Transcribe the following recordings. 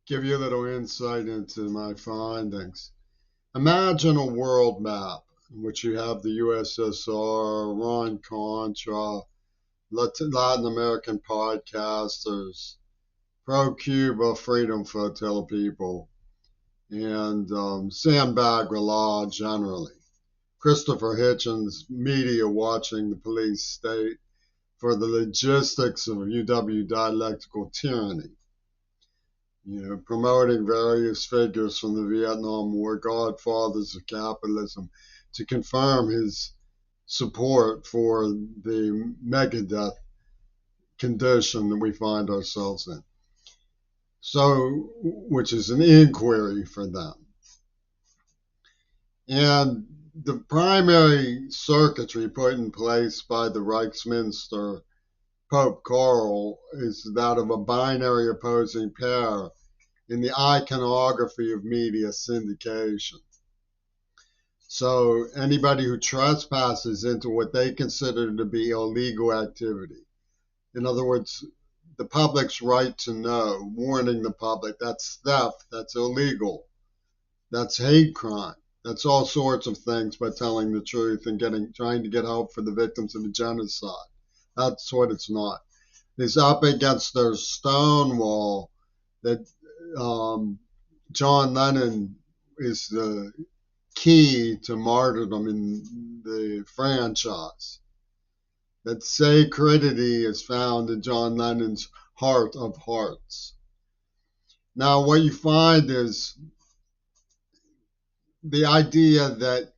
give you a little insight into my findings. Imagine a world map in which you have the USSR, Iran Contra, Latin American podcasters, pro Cuba Freedom Flotilla people, and Sandbagger law generally. Christopher Hitchens, media watching the police state for the logistics of UW dialectical tyranny. Promoting various figures from the Vietnam War, godfathers of capitalism, to confirm his support for the megadeth condition that we find ourselves in. So, which is an inquiry for them. And the primary circuitry put in place by the Reichsminister Pope Karl is that of a binary opposing pair in the iconography of media syndication. So anybody who trespasses into what they consider to be illegal activity, in other words, the public's right to know, warning the public, that's theft, that's illegal, that's hate crime, that's all sorts of things by telling the truth and trying to get help for the victims of the genocide. That's what it's not. It's up against their Stonewall that John Lennon is the key to martyrdom in the franchise. That sacredity is found in John Lennon's Heart of Hearts. Now, what you find is the idea that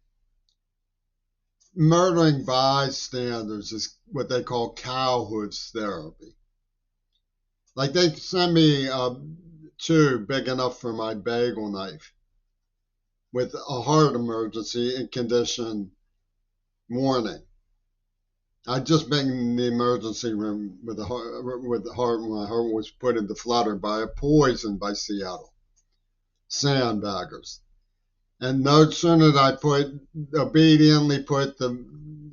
murdering bystanders is what they call cowhoods therapy. Like they sent me a tube big enough for my bagel knife with a heart emergency and condition warning. I'd just been in the emergency room with the heart when my heart was put into flutter by a poison by Seattle sandbaggers. And no sooner did I obediently put the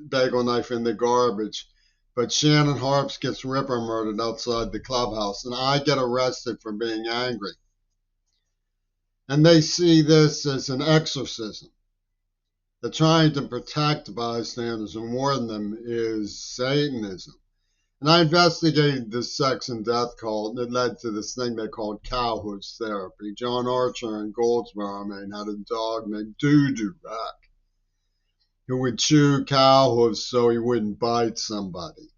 bagel knife in the garbage, but Shannon Harps gets ripper murdered outside the clubhouse, and I get arrested for being angry. And they see this as an exorcism. They're trying to protect bystanders and warn them is Satanism. And I investigated this sex and death cult that led to this thing they called cowhoods therapy. John Archer in Goldsboro, Maine, had a dog named Doo-Doo Rack who would chew cow hooves so he wouldn't bite somebody.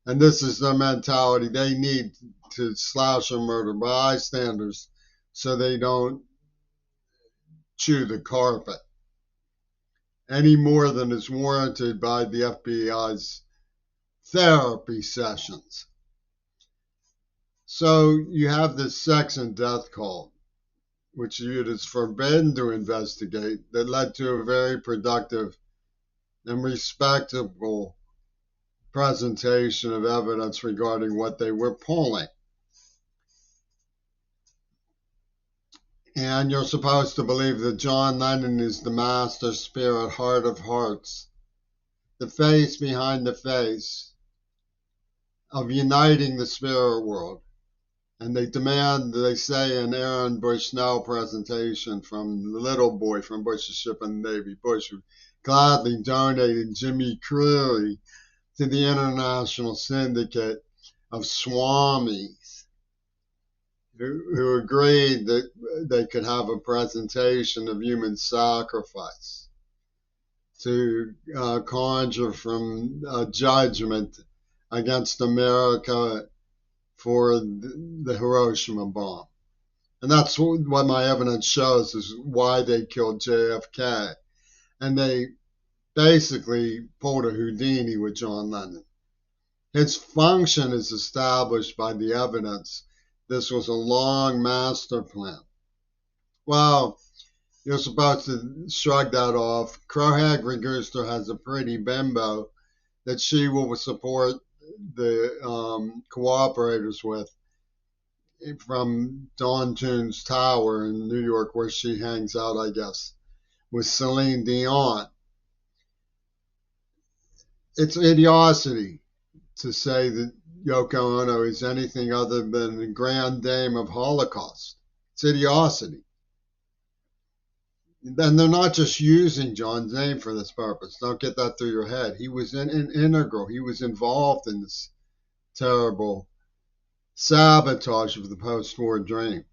And this is their mentality. They need to slash or murder bystanders so they don't chew the carpet any more than is warranted by the FBI's therapy sessions. So you have this sex and death cult, which it is forbidden to investigate, that led to a very productive and respectable presentation of evidence regarding what they were pulling. And you're supposed to believe that John Lennon is the master spirit, heart of hearts, the face behind the face of uniting the spirit world. And they say in Aaron Bushnell presentation from the little boy from Bush's Ship and the Navy, Bush, who gladly donated Jimmy Creary to the International Syndicate of Swamis, who agreed that they could have a presentation of human sacrifice to conjure from a judgment against America for the Hiroshima bomb. And that's what my evidence shows is why they killed JFK. And they basically pulled a Houdini with John Lennon. His function is established by the evidence. This was a long master plan. Well, you're supposed to shrug that off. Crohag Reguster has a pretty bimbo that she will support the cooperators with from Dawn Tunes Tower in New York, where she hangs out, I guess, with Celine Dion. It's idiocy to say that Yoko Ono is anything other than the grand dame of Holocaust. It's idiocy. And they're not just using John's name for this purpose. Don't get that through your head. He was integral. He was involved in this terrible sabotage of the post-war dream.